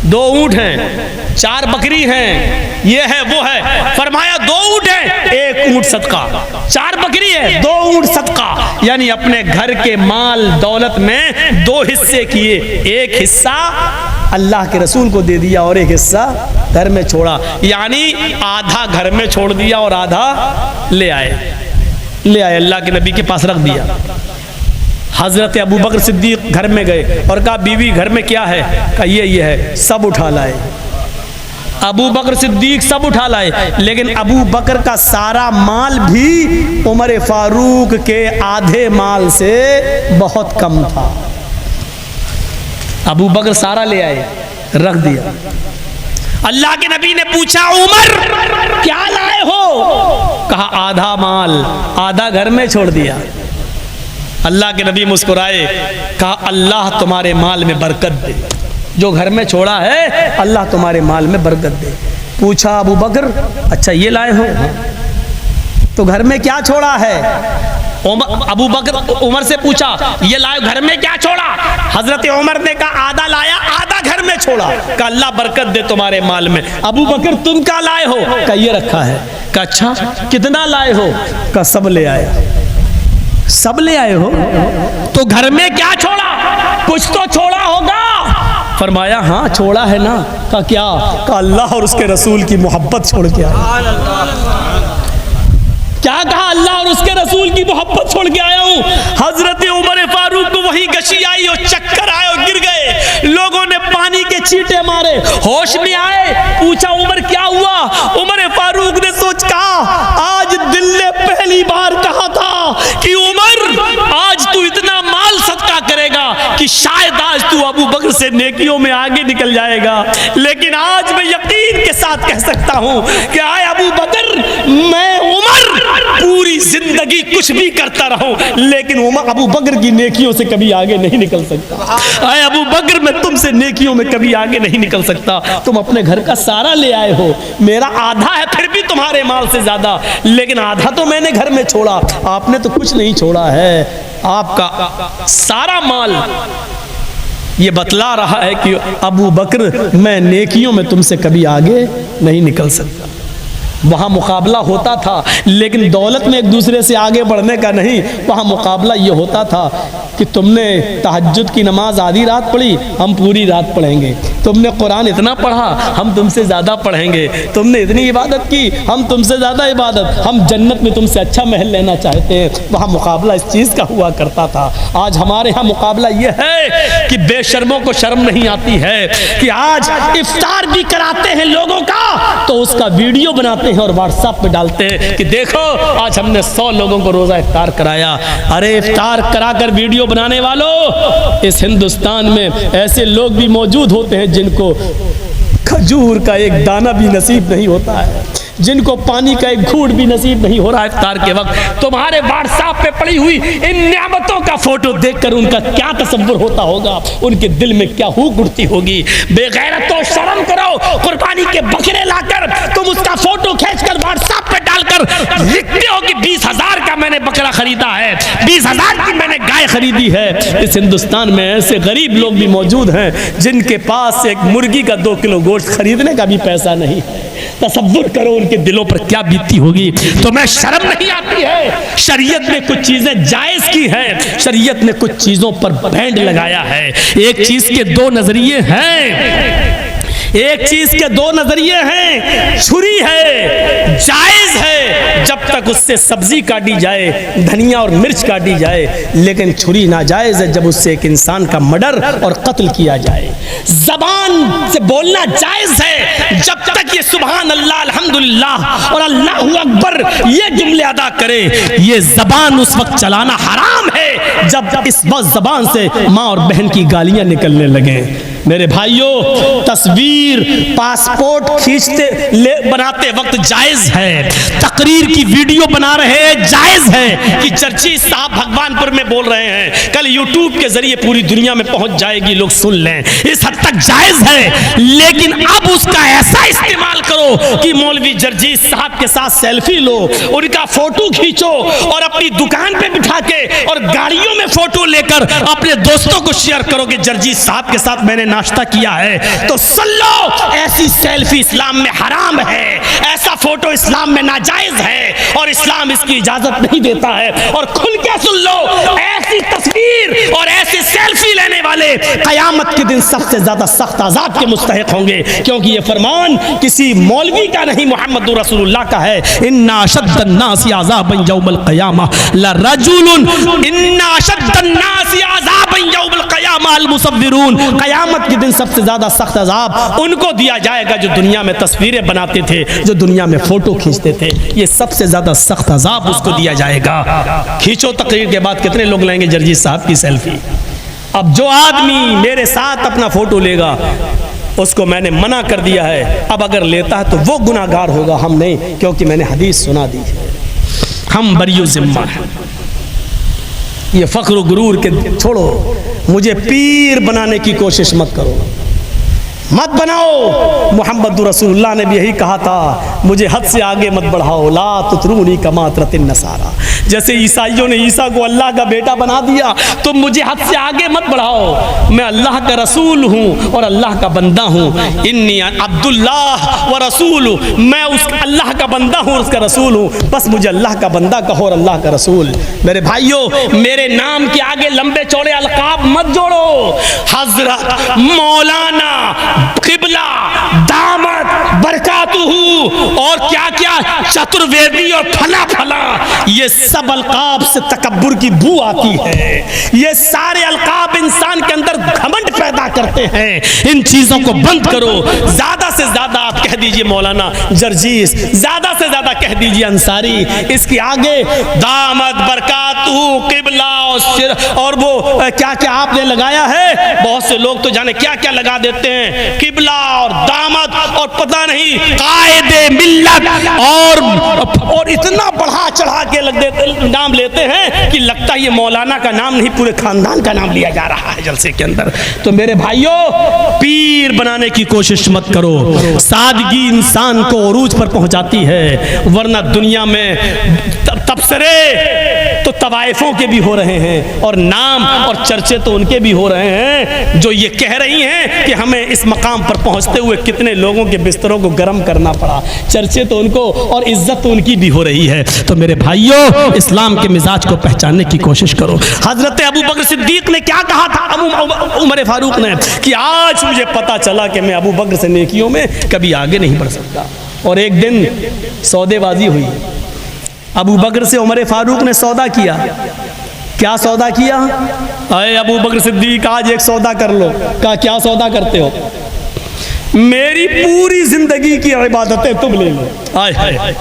2 ऊंट हैं, 4 बकरी हैं, ये है वो है। फरमाया 2 ऊंट हैं, 1 ऊंट सदका, 4 बकरी है, 2 ऊंट सदका। यानी अपने घर के माल दौलत में 2 हिस्से किए, एक हिस्सा अल्लाह के रसूल को दे दिया और एक हिस्सा घर में छोड़ा। यानी आधा घर में छोड़ दिया और आधा ले आए अल्लाह के नबी के पास रख दिया। हजरत अबू बकर सिद्दीक घर में गए और कहा बीवी घर में क्या है? कहा ये है। सब उठा लाए। अबू बकर सिद्दीक सब उठा लाए, लेकिन अबू बकर का सारा माल भी उमर फारूक के आधे माल से बहुत कम था। अबू बकर सारा ले आए, रख दिया। अल्लाह के नबी ने पूछा, उमर क्या लाए हो? कहा आधा माल, आधा घर में छोड़ दिया। अल्लाह के नबी मुस्कुराए, कहा अल्लाह तुम्हारे माल में बरकत दे, जो घर में छोड़ा है अल्लाह तुम्हारे माल में बरकत दे। पूछा अबू बकर, अच्छा ये लाए हो, तो घर में क्या छोड़ा है? अबू बकर उमर से पूछा, ये लाए घर में क्या छोड़ा? हजरत उमर ने कहा आधा लाया, आधा घर में छोड़ा। कहा अल्लाह बरकत दे तुम्हारे माल में। अबू बकर तुम क्या लाए हो? कहा ये रखा है। कहा अच्छा कितना लाए हो? कहा सब ले आया। सब ले आए हो तो घर में क्या छोड़ा? कुछ तो छोड़ा होगा। फरमाया हाँ छोड़ा है ना। कहा क्या? कहा अल्लाह और उसके रसूल की मोहब्बत छोड़ के आया। क्या कहा? अल्लाह और उसके रसूल की मोहब्बत छोड़ के आया हूं। हजरत उमर फारूक को वही गशी आई और चक्कर आए और गिर गए। लोगों ने पानी के छींटे मारे, होश में आए। पूछा उमर क्या हुआ? उमर फारूक ने सोच कहा, आज दिल ने पहली बार कहा था कि उमर आज तू इतना माल सदका करेगा कि शायद आज तू अबू बकर से नेकियों में आगे निकल जाएगा। लेकिन आज मैं यकीन के साथ कह सकता हूं कि आए अबू बकर, मैं उमर पूरी जिंदगी कुछ भी करता रहूं, लेकिन उमर अबू बकर की नेकियों से कभी आगे नहीं निकल सकता। आए अबू बकर, मैं तुमसे नेकियों में कभी आगे नहीं निकल सकता। तुम अपने घर का सारा ले आए हो, मेरा आधा है फिर भी तुम्हारे माल से ज्यादा, लेकिन आधा तो मैंने घर में छोड़ा, आपने तो कुछ नहीं छोड़ा है। आपका सारा माल ये बतला रहा है कि अबू बकर, मैं नेकियों में तुमसे कभी आगे नहीं निकल सकता। वहाँ मुकाबला होता था, लेकिन दौलत में एक दूसरे से आगे बढ़ने का नहीं। वहाँ मुकाबला ये होता था कि तुमने तहज्जुद की नमाज आधी रात पढ़ी, हम पूरी रात पढ़ेंगे। तुमने कुरान इतना पढ़ा, हम तुमसे ज़्यादा पढ़ेंगे। तुमने इतनी इबादत की, हम तुमसे ज़्यादा इबादत। हम जन्नत में तुमसे अच्छा महल लेना चाहते हैं। वहाँ मुकाबला इस चीज़ का हुआ करता था। आज हमारे यहाँ मुकाबला ये है कि बेशर्मों को शर्म नहीं आती है कि आज इफ्तार भी कराते हैं लोगों का, तो उसका वीडियो बनाते हैं और व्हाट्सएप पे डालते हैं कि देखो आज हमने 100 लोगों को रोजा इफ्तार कराया। अरे इफ्तार कराकर वीडियो बनाने वालों, इस हिंदुस्तान में ऐसे लोग भी मौजूद होते हैं जिनको खजूर का एक दाना भी नसीब नहीं होता है, जिनको पानी का एक घूंट भी नसीब नहीं हो रहा इफ्तार के वक्त। तुम्हारे व्हाट्सएप पे पड़ी हुई इन नियामतों का फोटो देखकर उनका क्या तसव्वुर होता होगा, उनके दिल में क्या हुक उठती होगी। बेगैरतो, शर्म करो। कुर्बानी के बकरे लाकर तुम उसका फोटो खींचकर व्हाट्सएप पे डालकर लिखते हो कि 20,000 का मैंने बकरा खरीदा है, 20,000 की मैंने गाय खरीदी है। इस हिंदुस्तान में ऐसे गरीब लोग भी मौजूद हैं जिनके पास एक मुर्गी का 2 किलो गोश्त खरीदने का भी पैसा नहीं है। तसव्वुर करो उनके दिलों पर क्या बीती होगी। तो मैं शर्म नहीं आती है? शरीयत ने कुछ चीजें जायज की हैं, शरीयत ने कुछ चीजों पर बैंड लगाया है। एक चीज के 2 नजरिए हैं, एक चीज के 2 नजरिए हैं। छुरी है, जायज है जब तक उससे सब्जी काटी जाए, धनिया और मिर्च काटी जाए, लेकिन छुरी नाजायज है जब उससे एक इंसान का मर्डर और कत्ल किया जाए। जबान से बोलना जायज है जब तक ये सुभान अल्लाह, अल्हम्दुलिल्लाह और अल्लाहु अकबर ये जुमले अदा करे। ये जबान उस वक्त चलाना हराम है जब इस वक्त जबान से माँ और बहन की गालियां निकलने लगे। मेरे भाइयों, तस्वीर पासपोर्ट खींचते बनाते वक्त जायज है, तकरीर की वीडियो बना रहे हैं जायज है कि चर्ची साहब भगवानपुर में बोल रहे हैं, कल यूट्यूब के जरिए पूरी दुनिया में पहुंच जाएगी, लोग सुन लें, इस हद तक जायज है। लेकिन अब उसका ऐसा इस्तेमाल करो कि मौलवी जर्जीस साहब के साथ सेल्फी लो, उनका फोटो खींचो और अपनी दुकान पे बिठा के और गाड़ियों में फोटो लेकर अपने दोस्तों को शेयर करो कि जर्जीस साहब के साथ मैंने नाश्ता किया है। तो सुन लो, ऐसी सेल्फी इस्लाम में हराम है, ऐसा फोटो इस्लाम में नाजायज है और इस्लाम इसकी इजाजत नहीं देता है। और खुल के सुन लो, ऐसी तस्वीर तस्वीर और ऐसे सेल्फी लेने वाले कयामत के दिन सबसे ज्यादा सख्त अज़ाब के मुस्तहिक होंगे, क्योंकि ये फरमान किसी मौलवी का नहीं, मोहम्मद रसूलुल्लाह का है। इन्ना अशद्दन्नासी अज़ाबन यौमल क़ियामा लरजुलुन इन्ना अशद्दन्नासी अज़ाबन यौमल क़ियामा अल मुसव्विरून। कयामत के दिन सबसे ज्यादा सख्त अज़ाब उनको दिया जाएगा जो दुनिया में तस्वीरें बनाते थे, जो दुनिया में फोटो खींचते थे। ये सबसे ज्यादा सख्त अज़ाब उसको दिया जाएगा। खींचो तकरीर के बाद कितने लोग लेंगे जर्जी साहब की सेल्फी। अब जो आदमी मेरे साथ अपना फोटो लेगा उसको मैंने मना कर दिया है, अब अगर लेता है तो वो गुनाहगार होगा, हम नहीं, क्योंकि मैंने हदीस सुना दी है। हम बरियो जिम्मा हैं। ये फख्र गुरूर के छोड़ो, मुझे पीर बनाने की कोशिश मत करो, मत बनाओ। मोहम्मद रसूलुल्लाह ने भी यही कहा था, मुझे हद से आगे मत बढ़ाओ, ला तुतरूनी कमा तरतिन नसारा। जैसे ईसाइयों ने ईसा को अल्लाह का बेटा बना दिया, तो मुझे हद से आगे मत बढ़ाओ। मैं अल्लाह का रसूल हूँ और अल्लाह का बंदा हूँ। इन्नी अब्दुल्लाह व रसूल, मैं उस अल्लाह का बंदा हूँ, उसका रसूल हूँ। बस मुझे अल्लाह का बंदा कहो और अल्लाह का रसूल। मेरे भाइयों, मेरे नाम के आगे लंबे चौड़े अलकाब मत जोड़ो। हजरत, मौलाना, किबला, दामद, बरकातुहू और क्या क्या चतुर्वेदी और फला फला, ये सब अलकाब से तकब्बुर की बू आती है। ये सारे अलकाब इंसान के अंदर घमंड पैदा करते हैं। इन चीजों को बंद करो। ज्यादा से ज्यादा आप कह दीजिए मौलाना जर्जीस, ज्यादा से ज्यादा कह दीजिए अंसारी। इसके आगे दामद, बरकातुहू, किबला और वो क्या क्या आपने लगाया है। बहुत से लोग तो जाने क्या क्या लगा देते हैं, किबला और दामद और पता नहीं कायदे मिल्लत और इतना बढ़ा चढ़ा के लग देते, नाम लेते हैं कि लगता है ये मौलाना का नाम नहीं, पूरे खानदान का नाम लिया जा रहा है जलसे के अंदर। तो मेरे भाइयों, पीर बनाने की कोशिश मत करो। सादगी इंसान को उरूज पर पहुंचाती है, वरना दुनिया में तबसरे तो तवाइफों के भी हो रहे हैं और नाम और चर्चे तो उनके भी हो रहे हैं जो ये कह रही हैं कि हमें इस मकाम पर पहुंचते हुए कितने लोगों के बिस्तरों को गर्म करना पड़ा। चर्चे तो उनको और इज्जत तो उनकी भी हो रही है। तो मेरे भाइयों, इस्लाम के मिजाज को पहचानने की कोशिश करो। हजरत अबू बकर सिद्दीक ने क्या कहा था उमर फारूक ने कि आज मुझे पता चला कि मैं अबू बकर से नेकियों में कभी आगे नहीं बढ़ सकता। और एक दिन सौदेबाजी हुई, अबू बकर से उमर फारूक ने सौदा किया। क्या सौदा किया? अरे अबू बकर सिद्दीक, आज एक सौदा कर लो। कहा क्या सौदा करते हो? मेरी पूरी जिंदगी की इबादतें तुम ले लो। आय हाय,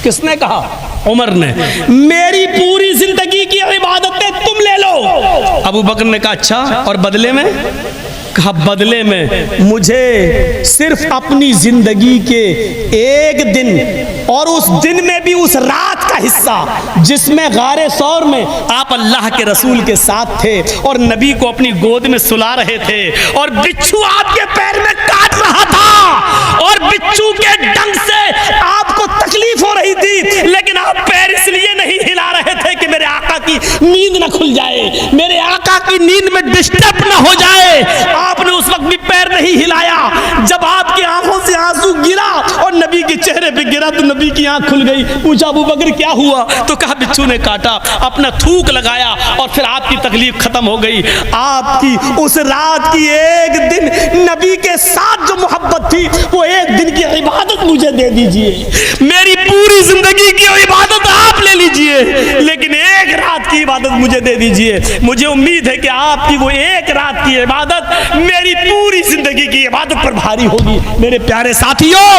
किसने कहा? उमर ने। मेरी पूरी जिंदगी की इबादतें तुम ले लो। अबू बकर ने कहा अच्छा, और बदले में? कहा बदले में मुझे सिर्फ अपनी जिंदगी के एक दिन, और उस दिन में भी उस रात का हिस्सा जिसमें गारे सौर में आप अल्लाह के रसूल के साथ थे और नबी को अपनी गोद में सुला रहे थे और बिच्छू आपके पैर में काट रहा था और बिच्छू के डंक से आपको तकलीफ हो रही थी, लेकिन आप पैर इसलिए नहीं हिला रहे थे कि मेरे आका की नींद न खुल जाए, मेरे आका की नींद में डिस्टर्ब न हो जाए। आपने उस वक्त भी पैर नहीं हिलाया। जब आपकी आंखों से आंसू गिरा और नबी के चेहरे पे गिरा तो नबी की आंख खुल गई। पूछा अबू बकर क्या हुआ? तो कहा बिच्छू ने काटा। अपना थूक लगाया और फिर आपकी तकलीफ खत्म हो गई। आपकी उस रात की एक दिन नबी के साथ जो मोहब्बत थी वो एक दिन की इबादत मुझे दे दीजिए। मेरी पूरी जिंदगी की इबादत आप ले लीजिए, लेकिन एक रात की इबादत मुझे दे दीजिए। मुझे उम्मीद है कि आपकी वो एक रात की इबादत मेरी पूरी जिंदगी की इबादत पर भारी होगी। मेरे प्यारे साथियों,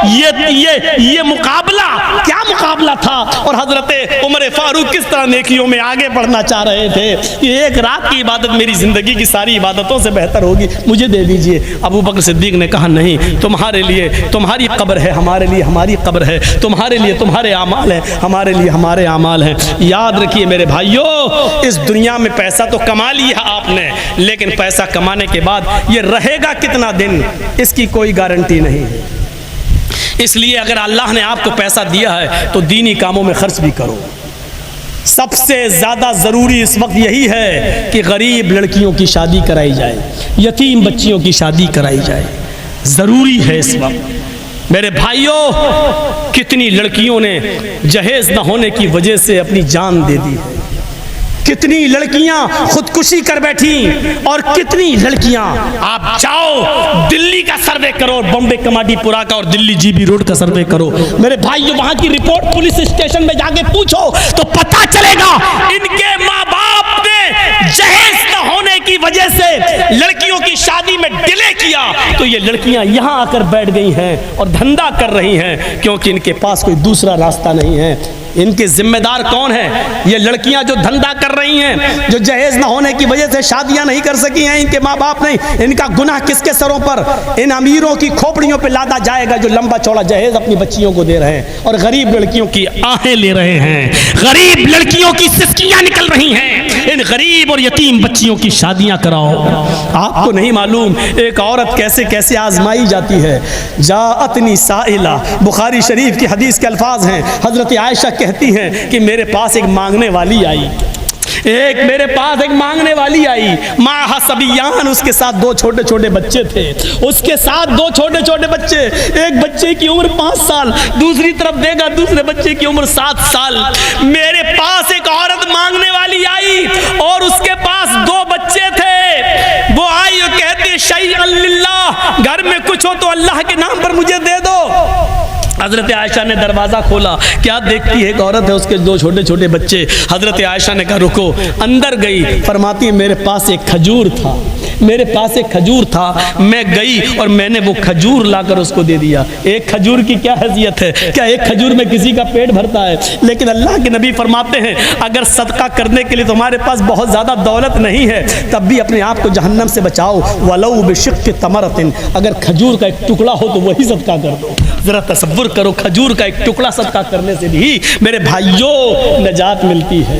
ये मुकाबला क्या मुकाबला था, और हजरत उमर फारूक किस तरह नेकियों में आगे बढ़ना चाह रहे थे। ये एक रात की इबादत मेरी जिंदगी की सारी इबादतों से बेहतर होगी, मुझे दे दीजिए। अबू बकर सिद्दीक ने कहा नहीं, तुम्हारे लिए तुम्हारी कब्र है, हमारे लिए हमारी कब्र है, तुम्हारे लिए तुम्हारे आमाल है, हमारे लिए हमारे आमाल हैं। याद रखिए मेरे भाइयों, इस दुनिया में पैसा तो कमा लिया आपने, लेकिन पैसा कमाने के बाद ये रहेगा कितना दिन, इसकी कोई गारंटी नहीं है। इसलिए अगर अल्लाह ने आपको पैसा दिया है तो दीनी कामों में खर्च भी करो। सबसे ज़्यादा ज़रूरी इस वक्त यही है कि गरीब लड़कियों की शादी कराई जाए, यतीम बच्चियों की शादी कराई जाए, ज़रूरी है इस वक्त। मेरे भाइयों, कितनी लड़कियों ने जहेज न होने की वजह से अपनी जान दे दी है, कितनी लड़कियां खुदकुशी कर बैठी और कितनी लड़कियां। आप जाओ दिल्ली का सर्वे करो, बॉम्बे कमाडीपुरा का और दिल्ली जीबी रोड का सर्वे करो मेरे भाई, वहां की रिपोर्ट पुलिस स्टेशन में जाके पूछो तो पता चलेगा इनके माँ बाप ने जहेज न होने की वजह से लड़कियों की शादी में डिले किया, तो ये लड़कियां यहां आकर बैठ गई हैं और धंधा कर रही हैं, क्योंकि इनके पास कोई दूसरा रास्ता नहीं है। इनके जिम्मेदार कौन है? ये लड़कियां जो धंधा कर रही हैं, जो जहेज ना होने की वजह से शादियां नहीं कर सकी हैं, इनके माँ बाप नहीं। इनका गुनाह किसके सरों पर? इन अमीरों की खोपड़ियों पे लादा जाएगा जो लंबा चौड़ा जहेज अपनी बच्चियों को दे रहे हैं और गरीब लड़कियों की आहें ले रहे हैं, गरीब लड़कियों की सिसकियां निकल रही हैं। इन गरीब और यतीम बच्चियों की शादियां कराओ। आपको नहीं मालूम एक औरत कैसे कैसे आजमाई जाती है। जाअतनी साइला, बुखारी शरीफ की हदीस के अल्फाज हैं। हजरत आयशा कहती हैं कि मेरे पास एक मांगने वाली आई, मेरे पास एक मांगने वाली आई। माहा सबियान, उसके साथ दो छोटे छोटे बच्चे थे, उसके साथ दो छोटे छोटे बच्चे, एक बच्चे की उम्र 5 साल, दूसरी तरफ देखा दूसरे बच्चे की उम्र 7 साल। मेरे पास एक औरत मांगने वाली आई और उसके पास 2 बच्चे थे। वो आई और कहती शैअन लिल्लाह, घर में कुछ हो तो अल्लाह के नाम पर मुझे दे दो। हजरत आयशा ने दरवाज़ा खोला, क्या देखती है? एक औरत है, उसके 2 छोटे छोटे बच्चे। हजरत आयशा ने कहा रुको। अंदर गई, फरमाती है मेरे पास एक खजूर था, मेरे पास एक खजूर था। मैं गई और मैंने वो खजूर लाकर उसको दे दिया। एक खजूर की क्या हैसियत है? क्या एक खजूर में किसी का पेट भरता है? लेकिन अल्लाह के नबी फरमाते हैं अगर सदका करने के लिए तुम्हारे पास बहुत ज़्यादा दौलत नहीं है, तब भी अपने आप को जहन्नम से बचाओ। वलौ बिशिक्क़ि तमरतिन, अगर खजूर का एक टुकड़ा हो तो वही सदका कर दो। ज़रा तसव्वुर करो, खजूर का एक टुकड़ा सदका करने से भी मेरे भाइयों नजात मिलती है।